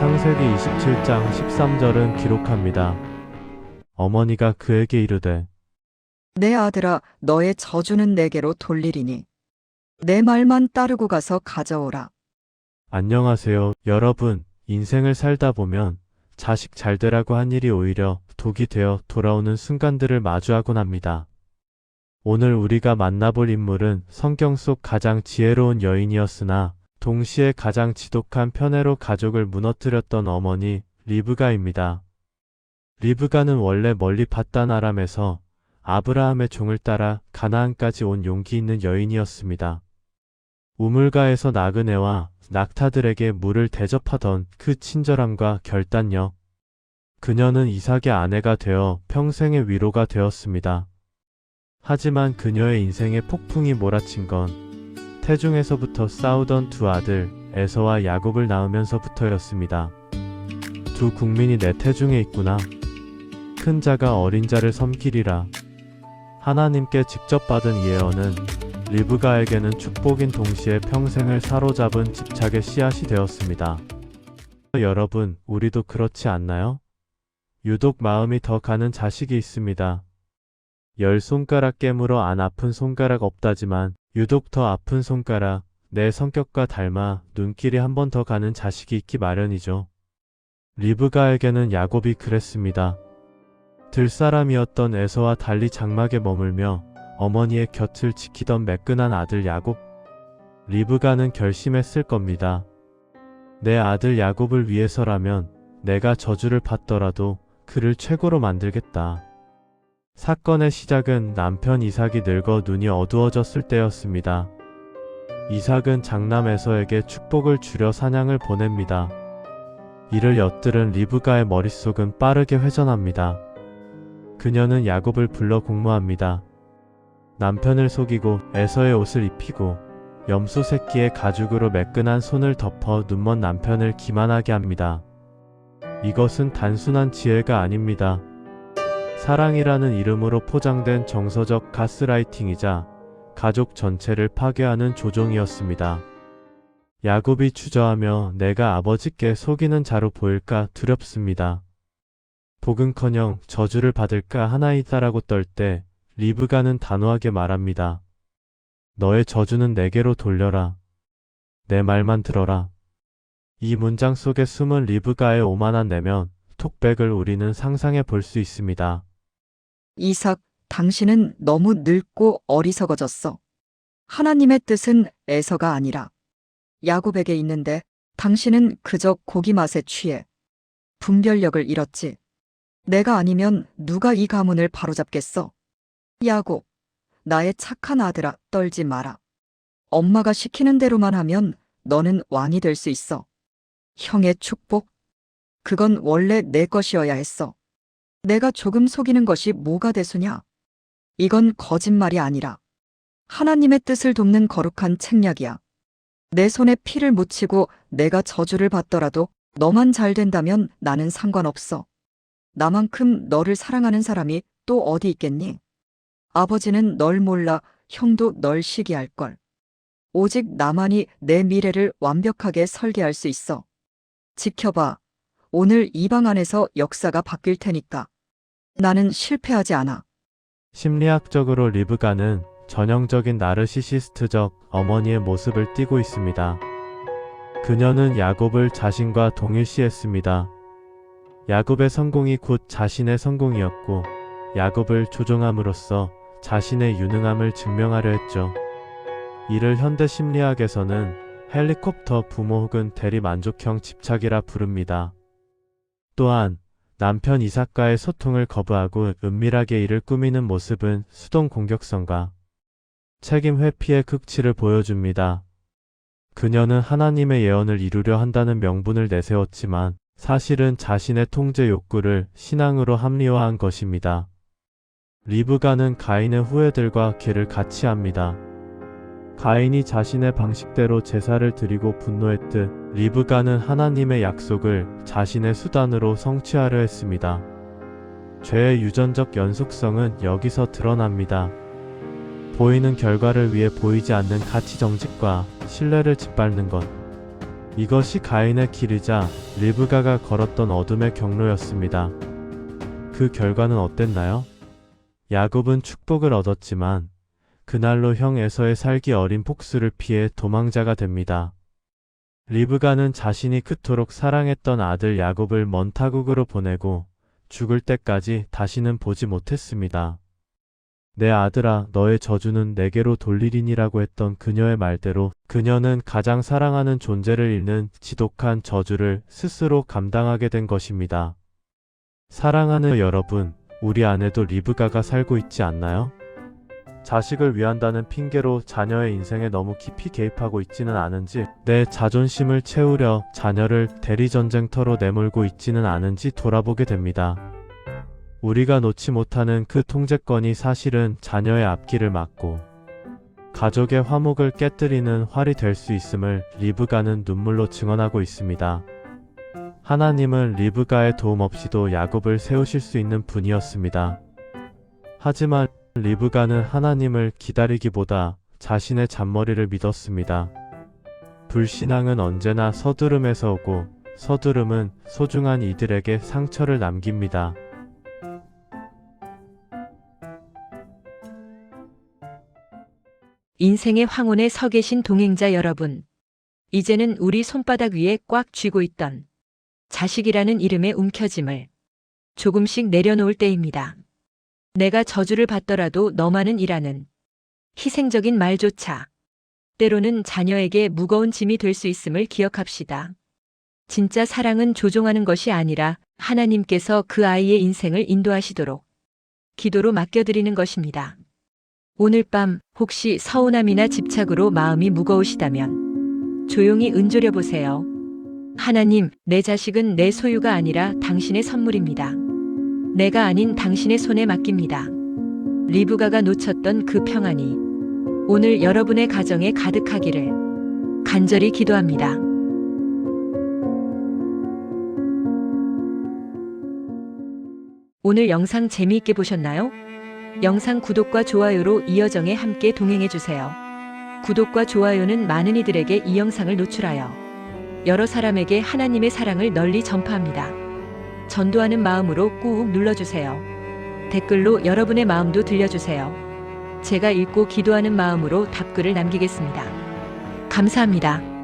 창세기 27장 13절은 기록합니다. 어머니가 그에게 이르되 내 아들아, 너의 저주는 내게로 돌리리니 내 말만 따르고 가서 가져오라. 안녕하세요. 여러분, 인생을 살다 보면 자식 잘 되라고 한 일이 오히려 독이 되어 돌아오는 순간들을 마주하곤 합니다. 오늘 우리가 만나볼 인물은 성경 속 가장 지혜로운 여인이었으나 동시에 가장 지독한 편애로 가족을 무너뜨렸던 어머니 리브가입니다. 리브가는 원래 멀리 밧단 아람에서 아브라함의 종을 따라 가나안까지 온 용기 있는 여인이었습니다. 우물가에서 나그네와 낙타들에게 물을 대접하던 그 친절함과 결단력. 그녀는 이삭의 아내가 되어 평생의 위로가 되었습니다. 하지만 그녀의 인생에 폭풍이 몰아친 건 태중에서부터 싸우던 두 아들 에서와 야곱을 낳으면서부터였습니다. 두 국민이 내 태중에 있구나. 큰 자가 어린 자를 섬기리라. 하나님께 직접 받은 이 예언은 리브가에게는 축복인 동시에 평생을 사로잡은 집착의 씨앗이 되었습니다. 여러분, 우리도 그렇지 않나요? 유독 마음이 더 가는 자식이 있습니다. 10손가락 깨물어 안 아픈 손가락 없다지만 유독 더 아픈 손가락, 내 성격과 닮아 눈길이 한 번 더 가는 자식이 있기 마련이죠. 리브가에게는 야곱이 그랬습니다. 들사람이었던 에서와 달리 장막에 머물며 어머니의 곁을 지키던 매끈한 아들 야곱. 리브가는 결심했을 겁니다. 내 아들 야곱을 위해서라면 내가 저주를 받더라도 그를 최고로 만들겠다. 사건의 시작은 남편 이삭이 늙어 눈이 어두워졌을 때였습니다. 이삭은 장남 에서에게 축복을 주려 사냥을 보냅니다. 이를 엿들은 리브가의 머릿속은 빠르게 회전합니다. 그녀는 야곱을 불러 공모합니다. 남편을 속이고 에서의 옷을 입히고 염소 새끼의 가죽으로 매끈한 손을 덮어 눈먼 남편을 기만하게 합니다. 이것은 단순한 지혜가 아닙니다. 사랑이라는 이름으로 포장된 정서적 가스라이팅이자 가족 전체를 파괴하는 조종이었습니다. 야곱이 주저하며 내가 아버지께 속이는 자로 보일까 두렵습니다. 복은커녕 저주를 받을까 하나이다라고 떨 때 리브가는 단호하게 말합니다. 너의 저주는 내게로 돌려라. 내 말만 들어라. 이 문장 속에 숨은 리브가의 오만한 내면, 톡백을 우리는 상상해 볼 수 있습니다. 이삭, 당신은 너무 늙고 어리석어졌어. 하나님의 뜻은 에서가 아니라 야곱에게 있는데 당신은 그저 고기 맛에 취해 분별력을 잃었지. 내가 아니면 누가 이 가문을 바로잡겠어. 야곱, 나의 착한 아들아, 떨지 마라. 엄마가 시키는 대로만 하면 너는 왕이 될 수 있어. 형의 축복? 그건 원래 내 것이어야 했어. 내가 조금 속이는 것이 뭐가 대수냐? 이건 거짓말이 아니라 하나님의 뜻을 돕는 거룩한 책략이야. 내 손에 피를 묻히고 내가 저주를 받더라도 너만 잘 된다면 나는 상관없어. 나만큼 너를 사랑하는 사람이 또 어디 있겠니? 아버지는 널 몰라, 형도 널 시기할걸. 오직 나만이 내 미래를 완벽하게 설계할 수 있어. 지켜봐. 오늘 이 방 안에서 역사가 바뀔 테니까. 나는 실패하지 않아. 심리학적으로 리브가는 전형적인 나르시시스트적 어머니의 모습을 띠고 있습니다. 그녀는 야곱을 자신과 동일시했습니다. 야곱의 성공이 곧 자신의 성공이었고 야곱을 조종함으로써 자신의 유능함을 증명하려 했죠. 이를 현대 심리학에서는 헬리콥터 부모 혹은 대리만족형 집착이라 부릅니다. 또한 남편 이삭과의 소통을 거부하고 은밀하게 이를 꾸미는 모습은 수동 공격성과 책임 회피의 극치를 보여줍니다. 그녀는 하나님의 예언을 이루려 한다는 명분을 내세웠지만 사실은 자신의 통제 욕구를 신앙으로 합리화한 것입니다. 리브가는 가인의 후예들과 개를 같이 합니다. 가인이 자신의 방식대로 제사를 드리고 분노했듯 리브가는 하나님의 약속을 자신의 수단으로 성취하려 했습니다. 죄의 유전적 연속성은 여기서 드러납니다. 보이는 결과를 위해 보이지 않는 가치 정직과 신뢰를 짓밟는 것. 이것이 가인의 길이자 리브가가 걸었던 어둠의 경로였습니다. 그 결과는 어땠나요? 야곱은 축복을 얻었지만 그날로 형 에서의 살기 어린 폭수를 피해 도망자가 됩니다. 리브가는 자신이 그토록 사랑했던 아들 야곱을 먼 타국으로 보내고 죽을 때까지 다시는 보지 못했습니다. 내 아들아, 너의 저주는 내게로 돌리리니라고 했던 그녀의 말대로 그녀는 가장 사랑하는 존재를 잃는 지독한 저주를 스스로 감당하게 된 것입니다. 사랑하는 여러분, 우리 안에도 리브가가 살고 있지 않나요? 자식을 위한다는 핑계로 자녀의 인생에 너무 깊이 개입하고 있지는 않은지, 내 자존심을 채우려 자녀를 대리전쟁터로 내몰고 있지는 않은지 돌아보게 됩니다. 우리가 놓지 못하는 그 통제권이 사실은 자녀의 앞길을 막고 가족의 화목을 깨뜨리는 활이 될 수 있음을 리브가는 눈물로 증언하고 있습니다. 하나님은 리브가의 도움 없이도 야곱을 세우실 수 있는 분이었습니다. 하지만 리브가는 하나님을 기다리기보다 자신의 잔머리를 믿었습니다. 불신앙은 언제나 서두름에서 오고 서두름은 소중한 이들에게 상처를 남깁니다. 인생의 황혼에 서 계신 동행자 여러분. 이제는 우리 손바닥 위에 꽉 쥐고 있던 자식이라는 이름의 움켜짐을 조금씩 내려놓을 때입니다. 내가 저주를 받더라도 너만은 이라는 희생적인 말조차 때로는 자녀에게 무거운 짐이 될 수 있음을 기억합시다. 진짜 사랑은 조종하는 것이 아니라 하나님께서 그 아이의 인생을 인도하시도록 기도로 맡겨드리는 것입니다. 오늘 밤 혹시 서운함이나 집착으로 마음이 무거우시다면 조용히 은조려 보세요. 하나님, 내 자식은 내 소유가 아니라 당신의 선물입니다. 내가 아닌 당신의 손에 맡깁니다. 리브가가 놓쳤던 그 평안이 오늘 여러분의 가정에 가득하기를 간절히 기도합니다. 오늘 영상 재미있게 보셨나요? 영상 구독과 좋아요로 이여정에 함께 동행해주세요. 구독과 좋아요는 많은 이들에게 이 영상을 노출하여 여러 사람에게 하나님의 사랑을 널리 전파합니다. 전도하는 마음으로 꾹 눌러주세요. 댓글로 여러분의 마음도 들려주세요. 제가 읽고 기도하는 마음으로 답글을 남기겠습니다. 감사합니다.